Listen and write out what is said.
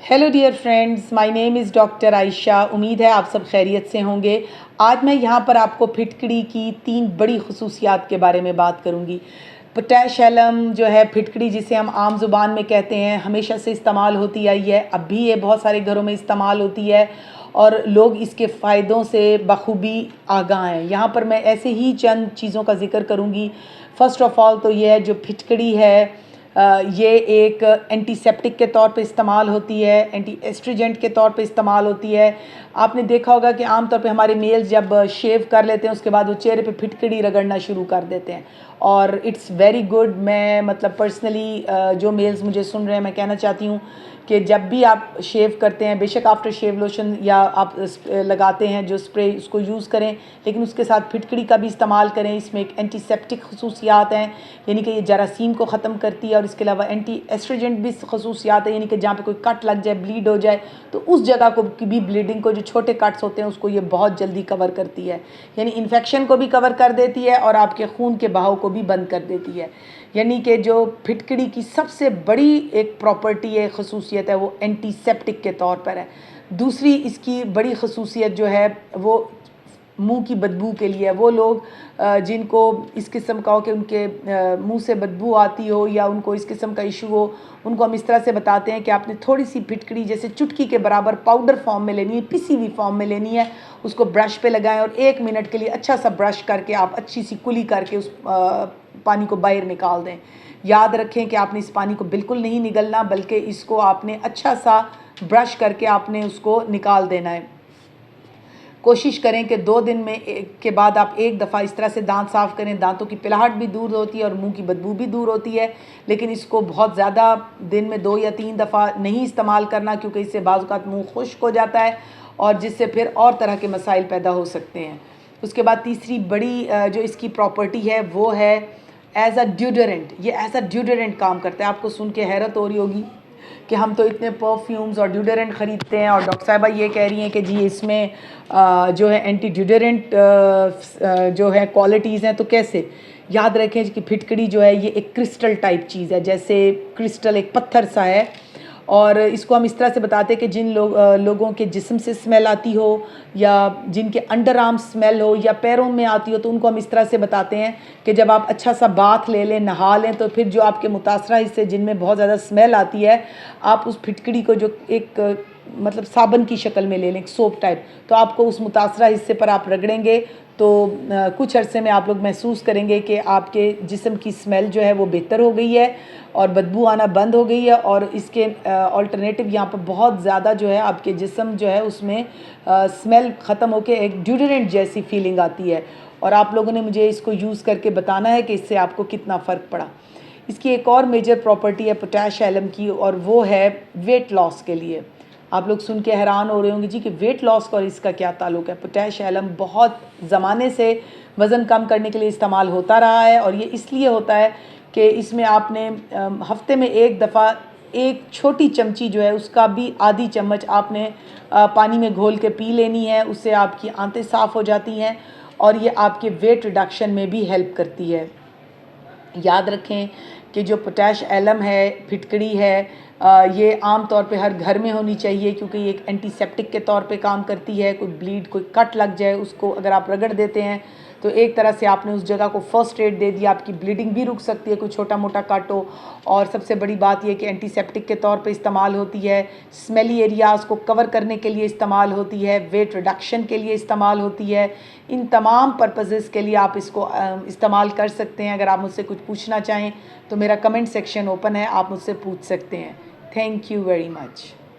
Hello dear friends, my name is doctor Ayesha. उम्मीद है आप सब खैरियत से होंगे। आज मैं यहाँ पर आपको फिटकड़ी की 3 बड़ी खसूसियात के बारे में बात करूँगी। पोटैश एलम जो है फिटकड़ी, जिसे हम आम ज़ुबान में कहते हैं, हमेशा से इस्तेमाल होती आई है। अब भी ये बहुत सारे घरों में इस्तेमाल होती है और लोग इसके फ़ायदों से बखूबी आगाह हैं। यहाँ पर मैं ऐसे ही चंद चीज़ों का ज़िक्र करूँगी। फ़र्स्ट ऑफ़ ऑल तो ये है, जो फिटकड़ी है ये एक एंटीसेप्टिक के तौर पे इस्तेमाल होती है, एंटी एस्ट्रीजेंट के तौर पे इस्तेमाल होती है। आपने देखा होगा कि आम तौर पे हमारे मेल्स जब शेव कर लेते हैं उसके बाद वो चेहरे पे फिटकड़ी रगड़ना शुरू कर देते हैं और इट्स वेरी गुड। मैं मतलब पर्सनली जो मेल्स मुझे सुन रहे हैं, मैं कहना चाहती हूँ कि जब भी आप शेव करते हैं, बेशक आफ्टर शेव लोशन या आप लगाते हैं जो स्प्रे, उसको यूज़ करें, लेकिन उसके साथ फिटकड़ी का भी इस्तेमाल करें। इसमें एक एंटीसेप्टिक खसूसियात हैं, यानी कि ये जरासीम को ख़त्म करती है, और इसके अलावा एंटी एस्ट्रोजेंट भी खसूसियात है, यानी कि जहाँ पे कोई कट लग जाए, ब्लीड हो जाए, तो उस जगह को की भी ब्लीडिंग को, जो छोटे कट्स होते हैं उसको ये बहुत जल्दी कवर करती है। यानी इन्फेक्शन को भी कवर कर देती है और आपके खून के बहाव को भी बंद कर देती है। यानी कि जो फिटकड़ी की सबसे बड़ी एक प्रॉपर्टी है, खसूसियत है, वो एंटीसेप्टिक के तौर पर है। दूसरी इसकी बड़ी खसूसियत जो है वो मुंह की बदबू के लिए। वो लोग जिनको इस किस्म का हो कि उनके मुंह से बदबू आती हो या उनको इस किस्म का इशू हो, उनको हम इस तरह से बताते हैं कि आपने थोड़ी सी फिटकड़ी जैसे चुटकी के बराबर पाउडर फॉर्म में लेनी है, पिसी हुई फॉर्म में लेनी है। उसको ब्रश पे लगाएं और 1 मिनट के लिए अच्छा सा ब्रश करके आप अच्छी सी कुली करके उस पानी को बाहर निकाल दें। याद रखें कि आपने इस पानी को बिल्कुल नहीं निगलना, बल्कि इसको आपने अच्छा सा ब्रश करके आपने उसको निकाल देना है। कोशिश करें कि 2 दिन में के बाद आप 1 दफ़ा इस तरह से दांत साफ़ करें। दांतों की पिलाहट भी दूर होती है और मुंह की बदबू भी दूर होती है। लेकिन इसको बहुत ज़्यादा दिन में 2 या 3 दफ़ा नहीं इस्तेमाल करना, क्योंकि इससे बाज़ औक़ात मुँह खुश्क हो जाता है और जिससे फिर और तरह के मसाइल पैदा हो सकते हैं। उसके बाद तीसरी बड़ी जो इसकी प्रॉपर्टी है वो है एज़ अ ड्यूडरेंट। ये एज़ अ ड्यूडरेंट काम करता है। आपको सुन के हैरत हो रही होगी कि हम तो इतने परफ्यूम्स और ड्यूडरेंट ख़रीदते हैं और डॉक्टर साहिबा ये कह रही हैं कि जी इसमें जो है एंटी ड्यूडरेंट जो है क्वालिटीज़ हैं, तो कैसे? याद रखें कि फिटकड़ी जो है ये एक क्रिस्टल टाइप चीज़ है, जैसे क्रिस्टल एक पत्थर सा है। और इसको हम इस तरह से बताते हैं कि जिन लोगों के जिस्म से स्मेल आती हो या जिनके अंडर आर्म स्मेल हो या पैरों में आती हो, तो उनको हम इस तरह से बताते हैं कि जब आप अच्छा सा बाथ ले लें, नहा लें, तो फिर जो आपके मुतासरा हिस्से जिनमें बहुत ज़्यादा स्मेल आती है, आप उस फिटकड़ी को जो एक मतलब साबुन की शक्ल में ले लें, सोप टाइप, तो आपको उस मुतासरा हिस्से पर आप रगड़ेंगे तो कुछ अरसे में आप लोग महसूस करेंगे कि आपके जिस्म की स्मेल जो है वो बेहतर हो गई है और बदबू आना बंद हो गई है। और इसके अल्टरनेटिव यहाँ पर बहुत ज़्यादा जो है आपके जिस्म जो है उसमें स्मेल ख़त्म होकर एक ड्यूडरेंट जैसी फीलिंग आती है। और आप लोगों ने मुझे इसको यूज़ करके बताना है कि इससे आपको कितना फ़र्क पड़ा। इसकी एक और मेजर प्रॉपर्टी है पोटैश एलम की, और वो है वेट लॉस के लिए। आप लोग सुन के हैरान हो रहे होंगे जी कि वेट लॉस का और इसका क्या ताल्लुक़ है। पोटैश एलम बहुत ज़माने से वज़न कम करने के लिए इस्तेमाल होता रहा है, और ये इसलिए होता है कि इसमें आपने हफ्ते में 1 दफ़ा एक छोटी चमची जो है उसका भी आधी चम्मच आपने पानी में घोल के पी लेनी है। उससे आपकी आंतें साफ़ हो जाती हैं और ये आपके वेट रिडक्शन में भी हेल्प करती है। याद रखें कि जो पोटैश एलम है, फिटकड़ी है, ये आम तौर पे हर घर में होनी चाहिए, क्योंकि ये एक एंटीसेप्टिक के तौर पे काम करती है। कोई ब्लीड, कोई कट लग जाए, उसको अगर आप रगड़ देते हैं तो एक तरह से आपने उस जगह को फर्स्ट एड दे दिया। आपकी ब्लीडिंग भी रुक सकती है, कोई छोटा मोटा कट हो। और सबसे बड़ी बात यह कि एंटीसेप्टिक के तौर पे इस्तेमाल होती है, स्मेली एरियाज़ को कवर करने के लिए इस्तेमाल होती है, वेट रिडक्शन के लिए इस्तेमाल होती है। इन तमाम पर्पसेस के लिए आप इसको इस्तेमाल कर सकते हैं। अगर आप मुझसे कुछ पूछना चाहें तो मेरा कमेंट सेक्शन ओपन है, आप मुझसे पूछ सकते हैं। Thank you very much.